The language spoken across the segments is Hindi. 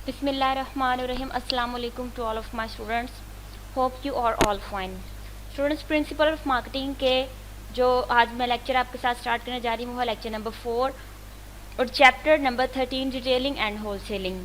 Bismillahirrahmanirrahim. Assalamu alaikum to all of my students. Hope you are all fine. Students principle of marketing के जो आज मैं लेक्चर आपके साथ स्टार्ट करने जा रही हूँ वो लेक्चर नंबर 4 और chapter number 13 retailing and wholesaling.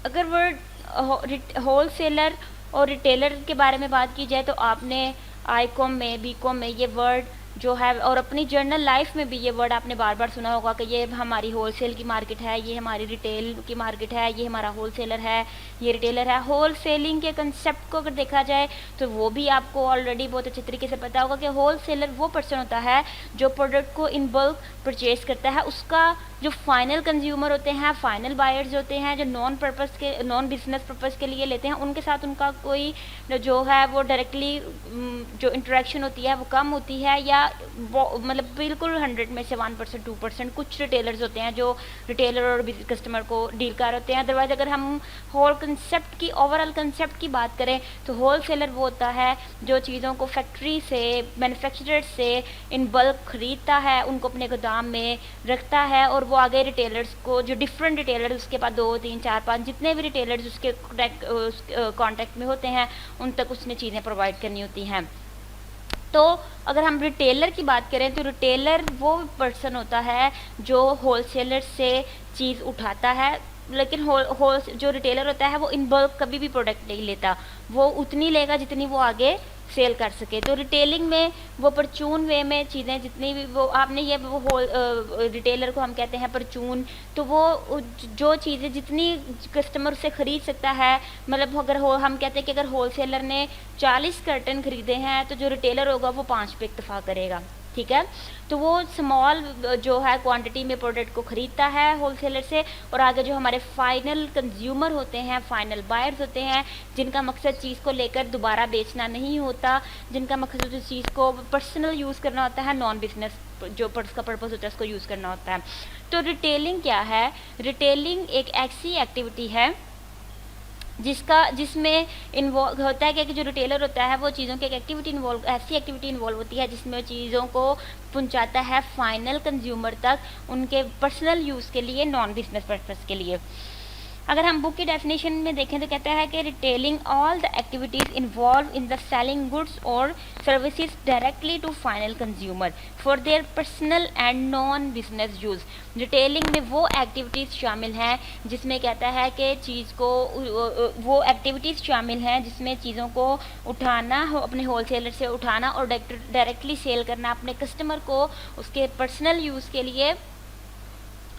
अगर वर्ड होलसेलर और रिटेलर के बारे में बात की जाए तो आपने आई.कॉम में बी.कॉम में ये वर्ड जो है और अपनी जर्नल लाइफ में भी ये वर्ड आपने बार बार सुना होगा कि ये हमारी होलसेल की मार्केट है, ये हमारी रिटेल की मार्केट है, ये हमारा होलसेलर है, ये रिटेलर है। होलसेलिंग के कंसेप्ट को अगर देखा जाए तो वो भी आपको ऑलरेडी बहुत अच्छे तरीके से पता होगा कि होलसेलर वो पर्सन होता है जो प्रोडक्ट को इन बल्क परचेज करता है। उसका जो फाइनल कंज्यूमर होते हैं, फाइनल बायर्स होते हैं, जो नॉन बिजनेस पर्पज़ के लिए लेते हैं, उनके साथ उनका कोई जो है वो डायरेक्टली जो इंटरेक्शन होती है वो कम होती है, या मतलब बिल्कुल 100 में से 1% 2% कुछ रिटेलर्स होते हैं जो रिटेलर और कस्टमर को डील कर होते हैं। अदरवाइज अगर हम होल कंसेप्ट की ओवरऑल कंसेप्ट की बात करें तो होलसेलर वो होता है जो चीज़ों को फैक्ट्री से मैन्युफैक्चरर से इन बल्क खरीदता है, उनको अपने गोदाम में रखता है और वो आगे रिटेलर्स को, जो डिफरेंट रिटेलर उसके पास 2 3 4 5 जितने भी रिटेलर्स उसके कॉन्टैक्ट में होते हैं उन तक उसने चीज़ें प्रोवाइड करनी होती हैं। तो अगर हम रिटेलर की बात करें तो रिटेलर वो पर्सन होता है जो होलसेलर से चीज़ उठाता है, लेकिन जो रिटेलर होता है वो इन बल्क कभी भी प्रोडक्ट नहीं लेता, वो उतनी लेगा जितनी वो आगे सेल कर सके। तो रिटेलिंग में वो परचून वे में चीज़ें जितनी भी वो आपने ये वो रिटेलर को हम कहते हैं परचून, तो वो जो चीज़ें जितनी कस्टमर से ख़रीद सकता है, मतलब अगर हम कहते हैं कि अगर होलसेलर ने 40 कर्टन ख़रीदे हैं तो जो रिटेलर होगा वो 5 पे इक्तफा करेगा, ठीक है। तो वो स्मॉल जो है क्वांटिटी में प्रोडक्ट को ख़रीदता है होलसेलर से, और आगे जो हमारे फाइनल कंज्यूमर होते हैं, फाइनल बायर्स होते हैं, जिनका मकसद चीज़ को लेकर दोबारा बेचना नहीं होता, जिनका मकसद उस चीज़ को पर्सनल यूज़ करना होता है, नॉन बिजनेस जो उसका पर्पज़ होता है उसको यूज़ करना होता है। तो रिटेलिंग क्या है? रिटेलिंग एक ऐसी एक्टिविटी है जिसमें इन्वॉल्व होता है कि जो रिटेलर होता है वो चीज़ों की ऐसी एक्टिविटी इन्वॉल्व होती है जिसमें वो चीज़ों को पहुंचाता है फाइनल कंज्यूमर तक उनके पर्सनल यूज़ के लिए, नॉन बिजनेस पर्पज़ के लिए। अगर हम बुक की डेफिनेशन में देखें तो कहता है कि retailing all the activities involve in the selling goods और services directly to final consumer for their personal and non business use. Retailing में वो एक्टिविटीज़ शामिल हैं जिसमें कहता है कि चीज़ को वो एक्टिविटीज़ शामिल हैं जिसमें चीज़ों को उठाना, अपने होलसेलर से उठाना और डायरेक्टली सेल करना अपने कस्टमर को उसके पर्सनल यूज़ के लिए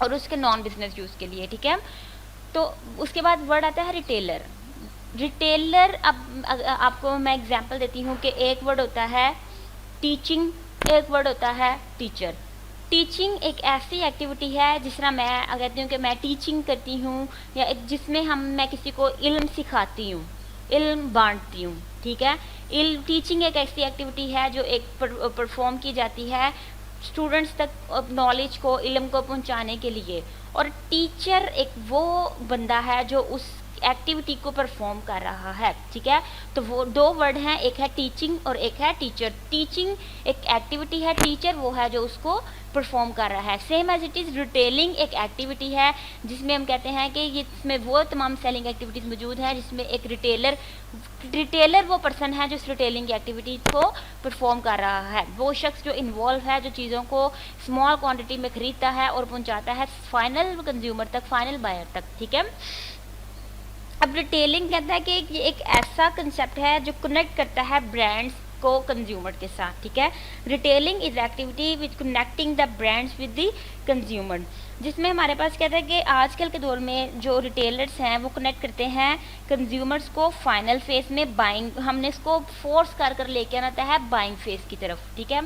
और उसके नॉन बिजनेस यूज़ के लिए, ठीक है। तो उसके बाद वर्ड आता है रिटेलर। रिटेलर अब आपको मैं एग्जांपल देती हूँ कि एक वर्ड होता है टीचिंग, एक वर्ड होता है टीचर। टीचिंग एक ऐसी एक्टिविटी है जिस तरह मैं कहती हूँ कि मैं टीचिंग करती हूँ, या एक जिसमें मैं किसी को इल्म सिखाती हूँ, इल्म बांटती हूँ, ठीक है। टीचिंग एक ऐसी एक्टिविटी है जो एक परफॉर्म की जाती है स्टूडेंट्स तक नॉलेज को, इल्म को पहुंचाने के लिए। और टीचर एक वो बंदा है जो उस एक्टिविटी को परफॉर्म कर रहा है, ठीक है। तो वो 2 वर्ड हैं, एक है टीचिंग और एक है टीचर। टीचिंग एक एक्टिविटी है, टीचर वो है जो उसको परफॉर्म कर रहा है। Same as it is retailing एक एक्टिविटी है जिसमें हम कहते हैं कि इसमें वो तमाम सेलिंग एक्टिविटीज़ मौजूद हैं जिसमें एक रिटेलर वो पर्सन है जो इस रिटेलिंग की एक्टिविटी को परफॉर्म कर रहा है, वो शख्स जो इन्वॉल्व है, जो चीज़ों को स्मॉल क्वांटिटी में ख़रीदता है और पहुंचाता है फाइनल कंज्यूमर तक, फाइनल बायर तक, ठीक है। अब रिटेलिंग कहता है कि ये एक ऐसा कंसेप्ट है जो कनेक्ट करता है ब्रांड्स को कंज्यूमर के साथ, ठीक है। Retailing is activity which connecting the brands with the consumer, जिसमें हमारे पास कहता है कि आजकल के दौर में जो रिटेलर्स हैं वो कनेक्ट करते हैं कंज्यूमर्स को फाइनल फेज में बाइंग, हमने इसको फोर्स कर लेके आना है बाइंग फेज की तरफ, ठीक है।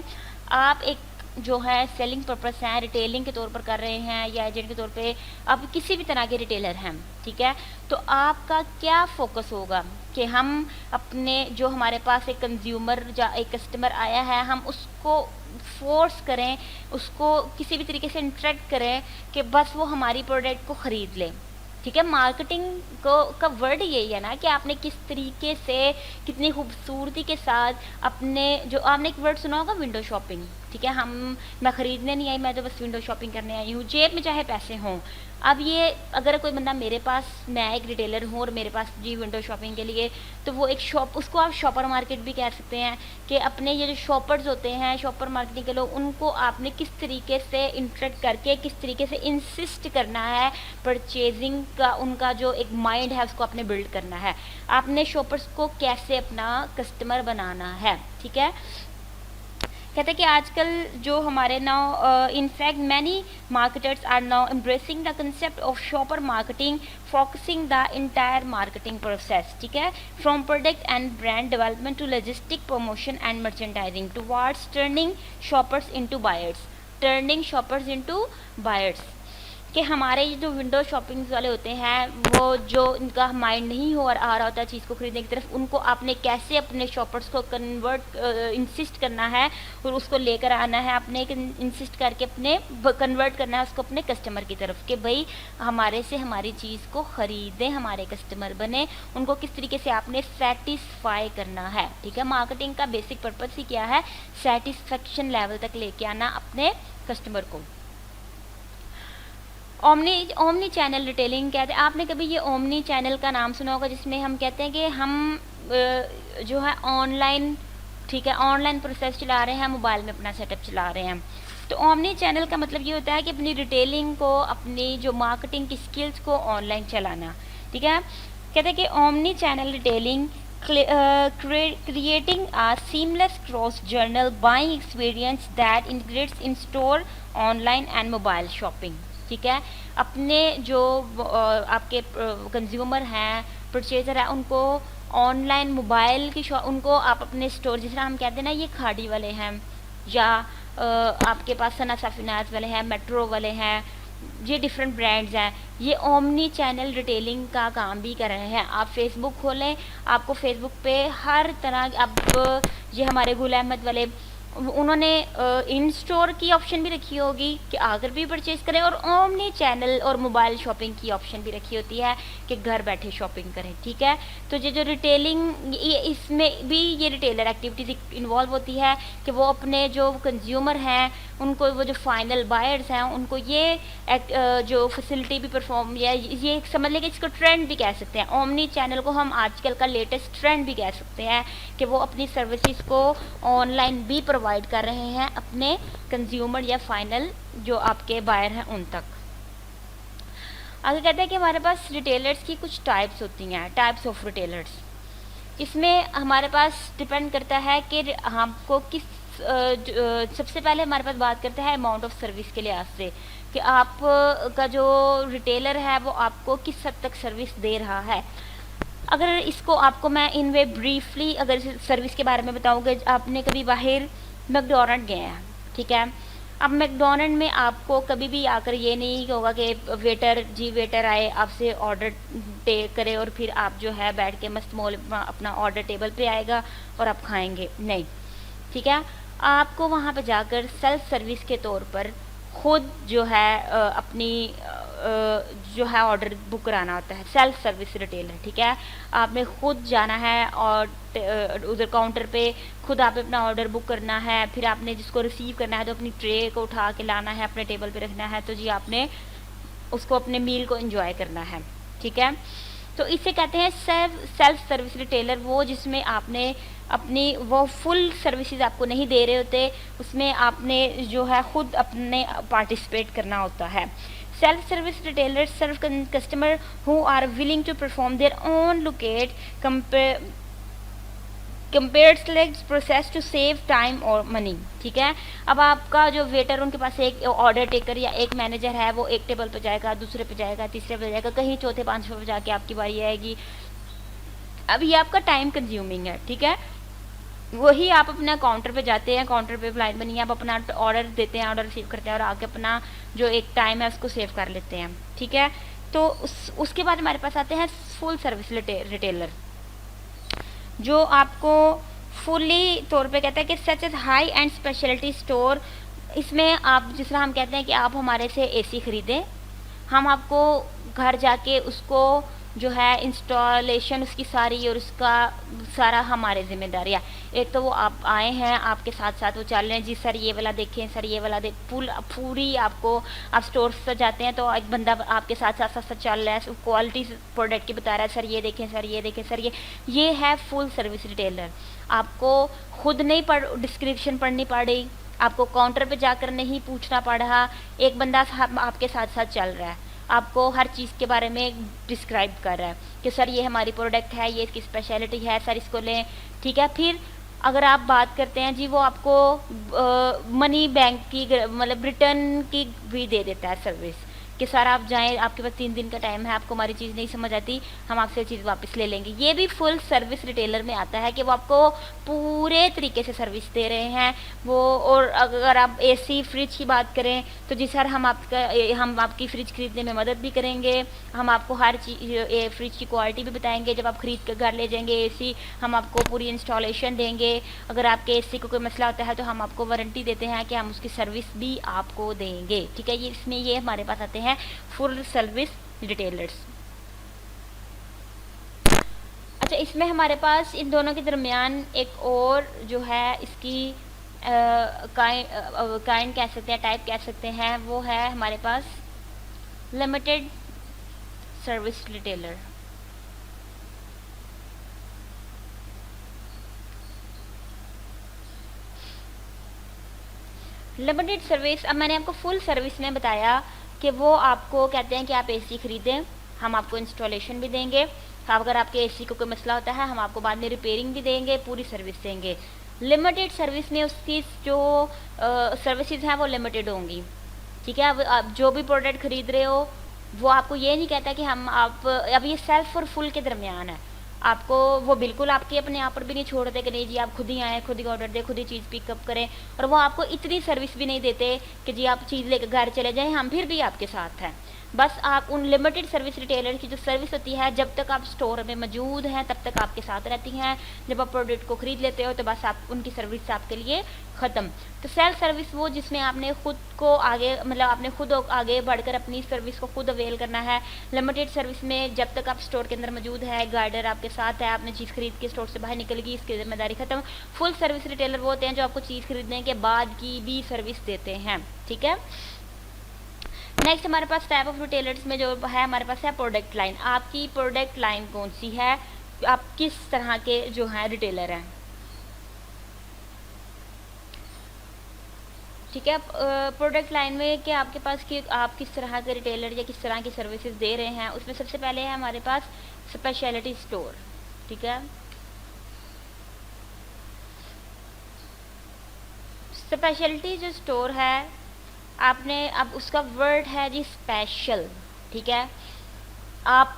आप एक जो है सेलिंग पर्पस हैं, रिटेलिंग के तौर पर कर रहे हैं या एजेंट के तौर पे आप किसी भी तरह के रिटेलर हैं, ठीक है। तो आपका क्या फोकस होगा कि हम अपने जो हमारे पास एक कंज्यूमर या एक कस्टमर आया है हम उसको फोर्स करें, उसको किसी भी तरीके से इंटरेक्ट करें कि बस वो हमारी प्रोडक्ट को ख़रीद लें, ठीक है। मार्केटिंग का वर्ड यही है ना कि आपने किस तरीके से, कितनी खूबसूरती के साथ अपने, जो आपने एक वर्ड सुना होगा विंडो शॉपिंग, ठीक ठीक है। मैं ख़रीदने नहीं आई, मैं तो बस विंडो शॉपिंग करने आई हूँ, जेब में चाहे पैसे हों। अब ये अगर कोई बंदा मेरे पास, मैं एक रिटेलर हूँ और मेरे पास जी विंडो शॉपिंग के लिए, तो वो एक शॉप, उसको आप शॉपर मार्केट भी कह सकते हैं कि अपने ये जो शॉपर्स होते हैं, शॉपर मार्केटिंग के लोग, उनको आपने किस तरीके से इंटरेक्ट करके, किस तरीके से इंसिस्ट करना है परचेजिंग का, उनका जो एक माइंड है उसको आपने बिल्ड करना है। आपने शॉपर्स को कैसे अपना कस्टमर बनाना है, ठीक है। कहते हैं कि आजकल जो हमारे now in fact many marketers are now embracing the concept of shopper marketing, focusing the entire marketing process, ठीक है, from product and brand development to logistic promotion and merchandising towards turning shoppers into buyers, कि हमारे ये जो विंडो शॉपिंग वाले होते हैं, वो जो इनका माइंड नहीं हो आ रहा होता चीज़ को खरीदने की तरफ, उनको आपने कैसे अपने शॉपर्स को इंसिस्ट करना है और उसको लेकर आना है, आपने इंसिस्ट करके अपने कन्वर्ट करना है उसको अपने कस्टमर की तरफ, कि भाई हमारे से हमारी चीज़ को ख़रीदें, हमारे कस्टमर बने। उनको किस तरीके से आपने सेटिस्फाई करना है, ठीक है। मार्केटिंग का बेसिक पर्पज़ ही क्या है, सेटिस्फेक्शन लेवल तक लेके आना अपने कस्टमर को। ओमनी चैनल रिटेलिंग कहते हैं, आपने कभी ये ओमनी चैनल का नाम सुना होगा, जिसमें हम कहते हैं कि हम जो है ऑनलाइन, ठीक है, ऑनलाइन प्रोसेस चला रहे हैं, मोबाइल में अपना सेटअप चला रहे हैं। तो ओमनी चैनल का मतलब ये होता है कि अपनी रिटेलिंग को, अपनी जो मार्केटिंग की स्किल्स को ऑनलाइन चलाना, ठीक है। कहते हैं कि omni channel retailing creating a seamless cross-journal buying experience that integrates in store, online and mobile shopping, ठीक है। अपने जो आपके कंज्यूमर हैं, परचेज़र हैं, उनको ऑनलाइन, मोबाइल की उनको आप अपने स्टोर, जिस तरह हम कहते हैं ना, ये खाड़ी वाले हैं या आपके पास सना साफिनाज वाले हैं, मेट्रो वाले हैं, ये डिफरेंट ब्रांड्स हैं, ये ओमनी चैनल रिटेलिंग का काम भी कर रहे हैं। आप फेसबुक खोलें, आपको फेसबुक पे हर तरह, अब ये हमारे गुल अहमद वाले, उन्होंने इन स्टोर की ऑप्शन भी रखी होगी कि आकर भी परचेज़ करें, और ओमनी चैनल और मोबाइल शॉपिंग की ऑप्शन भी रखी होती है कि घर बैठे शॉपिंग करें, ठीक है। तो ये जो रिटेलिंग, ये इसमें भी ये रिटेलर एक्टिविटीज़ इन्वॉल्व होती है कि वो अपने जो कंज्यूमर हैं, उनको, वो जो फाइनल बायर्स हैं, उनको ये जो फैसिलिटी भी परफॉर्म, या ये समझ लें कि इसको ट्रेंड भी कह सकते हैं। ओमनी चैनल को हम आजकल का लेटेस्ट ट्रेंड भी कह सकते हैं कि वो अपनी सर्विसेज को ऑनलाइन भी प्रोवाइड कर रहे हैं अपने कंज्यूमर या फाइनल जो आपके बायर हैं उन तक। आगे कहते हैं कि हमारे पास रिटेलर्स की कुछ टाइप्स होती हैं, टाइप्स ऑफ रिटेलर्स। इसमें हमारे पास डिपेंड करता है कि आपको किस सबसे पहले हमारे पास बात करते हैं अमाउंट ऑफ सर्विस के लिहाज से, कि आप का जो रिटेलर है वो आपको किस हद तक सर्विस दे रहा है। अगर इसको आपको मैं इन वे ब्रीफली अगर सर्विस के बारे में बताऊँ कि आपने कभी बाहर मैकडोनल्ड गए हैं, ठीक है। अब मैकडोनल्ड में आपको कभी भी आकर ये नहीं होगा कि वेटर आए, आपसे ऑर्डर टेक करे और फिर आप जो है बैठ के मस्त मोल अपना ऑर्डर टेबल पे आएगा और आप खाएंगे, नहीं, ठीक है। आपको वहाँ पे जाकर सेल्फ सर्विस के तौर पर खुद जो है अपनी जो है ऑर्डर बुक कराना होता है, सेल्फ सर्विस रिटेलर, ठीक है। आपने खुद जाना है और उधर काउंटर पे खुद आप अपना ऑर्डर बुक करना है, फिर आपने जिसको रिसीव करना है तो अपनी ट्रे को उठा के लाना है, अपने टेबल पे रखना है, तो जी आपने उसको अपने मील को एंजॉय करना है, ठीक है। तो इसे कहते हैं सेल्फ सर्विस रिटेलर, वो जिसमें आपने अपनी वो फुल सर्विसेज आपको नहीं दे रहे होते, उसमें आपने जो है खुद अपने पार्टिसिपेट करना होता है। Self service retailer serve customer who are willing to perform their own locate compared select process to save time और मनी, ठीक है। अब आपका जो वेटर, उनके पास एक ऑर्डर टेकर या एक मैनेजर है, वो एक टेबल पर जाएगा, दूसरे पे जाएगा, तीसरे पे जाएगा, कहीं चौथे पांचवें पे जाके आपकी बारी आएगी। अब ये आपका टाइम कंज्यूमिंग है, ठीक है। वही आप अपना काउंटर पे जाते हैं, काउंटर पे लाइन बनी है, आप अपना ऑर्डर देते हैं, ऑर्डर रिसीव करते हैं और आके अपना जो एक टाइम है उसको सेव कर लेते हैं, ठीक है। तो उसके बाद हमारे पास आते हैं फुल सर्विस रिटेलर, जो आपको फुली तौर पे कहता है कि such as high end specialty store. इसमें आप, जिस तरह हम कहते हैं कि आप हमारे से एसी ख़रीदें, हम आपको घर जाके उसको जो है इंस्टॉलेशन उसकी सारी और उसका सारा हमारे जिम्मेदारी है। एक तो वो आप आए हैं, आपके साथ साथ वो चल रहे हैं, जी सर ये वाला देखें, सर ये वाला पूरी आपको, आप स्टोर पर जाते हैं तो एक बंदा आपके साथ साथ साथ चल रहा है, क्वालिटी प्रोडक्ट की बता रहा है, सर ये देखें, सर ये देखें, सर ये है फुल सर्विस रिटेलर। आपको खुद नहीं डिस्क्रिप्शन पढ़नी पड़ी, आपको काउंटर पे जाकर नहीं पूछना पड़ रहा, एक बंदा आपके साथ साथ चल रहा है, आपको हर चीज़ के बारे में डिस्क्राइब कर रहा है कि सर ये हमारी प्रोडक्ट है, ये इसकी स्पेशलिटी है, सर इसको लें, ठीक है। फिर अगर आप बात करते हैं जी, वो आपको मनी बैंक की मतलब रिटर्न की भी दे देता है सर्विस कि सर आप जाएं, आपके पास 3 दिन का टाइम है, आपको हमारी चीज़ नहीं समझ आती, हम आपसे चीज़ वापस ले लेंगे। ये भी फुल सर्विस रिटेलर में आता है कि वो आपको पूरे तरीके से सर्विस दे रहे हैं वो। और अगर आप एसी फ्रिज की बात करें तो जी सर हम आपकी फ्रिज खरीदने में मदद भी करेंगे, हम आपको हर चीज़ फ्रिज की क्वालिटी भी बताएंगे, जब आप खरीद कर घर ले जाएंगे एसी हम आपको पूरी इंस्टॉलेशन देंगे, अगर आपके एसी को कोई मसला होता है तो हम आपको वारंटी देते हैं कि हम उसकी सर्विस भी आपको देंगे, ठीक है। ये इसमें ये हमारे पास आते हैं फुल सर्विस रिटेलर्स। अच्छा, इसमें हमारे पास इन दोनों के दरमियान एक और जो है इसकी काइंड कह सकते हैं, टाइप कह सकते हैं, वो है हमारे पास limited service retailer. Limited service, अब मैंने आपको फुल सर्विस में बताया कि वो आपको कहते हैं कि आप एसी खरीदें, हम आपको इंस्टॉलेशन भी देंगे, अगर आपके एसी को कोई मसला होता है हम आपको बाद में रिपेयरिंग भी देंगे, पूरी सर्विस देंगे। लिमिटेड सर्विस में उसकी जो सर्विसेज हैं वो लिमिटेड होंगी, ठीक है। अब आप जो भी प्रोडक्ट खरीद रहे हो वो आपको ये नहीं कहता कि अब ये सेल्फ और फुल के दरमियान है, आपको वो बिल्कुल आपके अपने आप पर भी नहीं छोड़ते कि नहीं जी आप खुद ही आएँ, खुद ही ऑर्डर दें, खुद ही चीज़ पिकअप करें, और वो आपको इतनी सर्विस भी नहीं देते कि जी आप चीज़ लेकर घर चले जाएं, हम फिर भी आपके साथ हैं। बस आप उन लिमिटेड सर्विस रिटेलर की जो सर्विस होती है, जब तक आप स्टोर में मौजूद हैं तब तक आपके साथ रहती हैं, जब आप प्रोडक्ट को ख़रीद लेते हो तो बस आप उनकी सर्विस आपके लिए ख़त्म। तो सेल्फ सर्विस वो जिसमें आपने खुद को आगे मतलब आपने खुद आगे बढ़कर अपनी सर्विस को खुद अवेल करना है। लिमिटेड सर्विस में जब तक आप स्टोर के अंदर मौजूद है, गाइडर आपके साथ है, आपने चीज़ खरीद के स्टोर से बाहर निकल गई, इसकी जिम्मेदारी ख़त्म। फुल सर्विस रिटेलर वो होते हैं जो आपको चीज़ खरीदने के बाद की भी सर्विस देते हैं, ठीक है। नेक्स्ट हमारे पास टाइप ऑफ रिटेलर्स में जो है हमारे पास है प्रोडक्ट लाइन। आपकी प्रोडक्ट लाइन कौन सी है, आप किस तरह के जो हैं रिटेलर हैं, ठीक है। प्रोडक्ट लाइन में कि आपके पास कि आप किस तरह के रिटेलर या किस तरह की सर्विसेज दे रहे हैं, उसमें सबसे पहले है हमारे पास स्पेशलिटी स्टोर, ठीक है। स्पेशलिटी जो स्टोर है आपने अब उसका वर्ड है जी स्पेशल, ठीक है। आप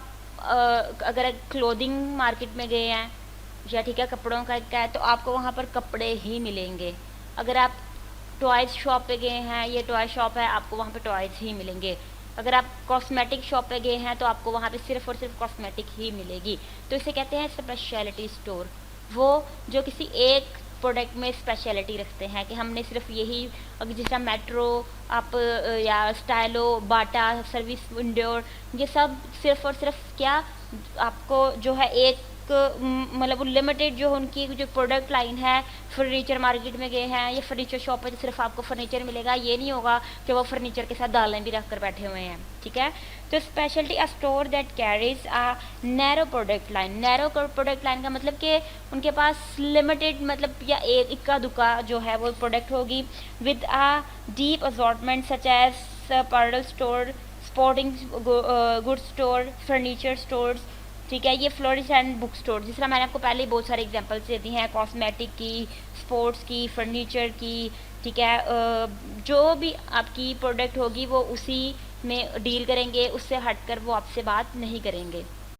अगर क्लोथिंग मार्केट में गए हैं या ठीक है कपड़ों का है तो आपको वहाँ पर कपड़े ही मिलेंगे। अगर आप टॉयज़ शॉप पे गए हैं, ये टॉय शॉप है, आपको वहाँ पे टॉयज़ ही मिलेंगे। अगर आप कॉस्मेटिक शॉप पे गए हैं तो आपको वहाँ पे सिर्फ़ और सिर्फ कॉस्मेटिक ही मिलेगी। तो इसे कहते हैं स्पेशलिटी स्टोर, वो जो किसी एक प्रोडक्ट में स्पेशलिटी रखते हैं कि हमने सिर्फ यही, अगर जैसा मेट्रो आप या स्टाइलो, बाटा, सर्विस विंडोर, ये सब सिर्फ और सिर्फ क्या आपको जो है एक मतलब लिमिटेड जो उनकी जो प्रोडक्ट लाइन है। फर्नीचर मार्केट में गए हैं, ये फर्नीचर शॉप है, तो सिर्फ आपको फर्नीचर मिलेगा, ये नहीं होगा कि वो फर्नीचर के साथ दालें भी रख कर बैठे हुए हैं, ठीक है। तो speciality a store that carries a narrow product line. Narrow product line का मतलब कि उनके पास लिमिटेड मतलब या एक इक्का दुक्का जो है वो प्रोडक्ट होगी, with a deep assortment such as apparel store, sporting good store, furniture stores, ठीक है। ये फ्लोरिस्ट एंड बुक स्टोर, जिस तरह मैंने आपको पहले ही बहुत सारे एग्जांपल्स दे दी हैं, कॉस्मेटिक की, स्पोर्ट्स की, फर्नीचर की, ठीक है। जो भी आपकी प्रोडक्ट होगी वो उसी में डील करेंगे, उससे हटकर वो आपसे बात नहीं करेंगे।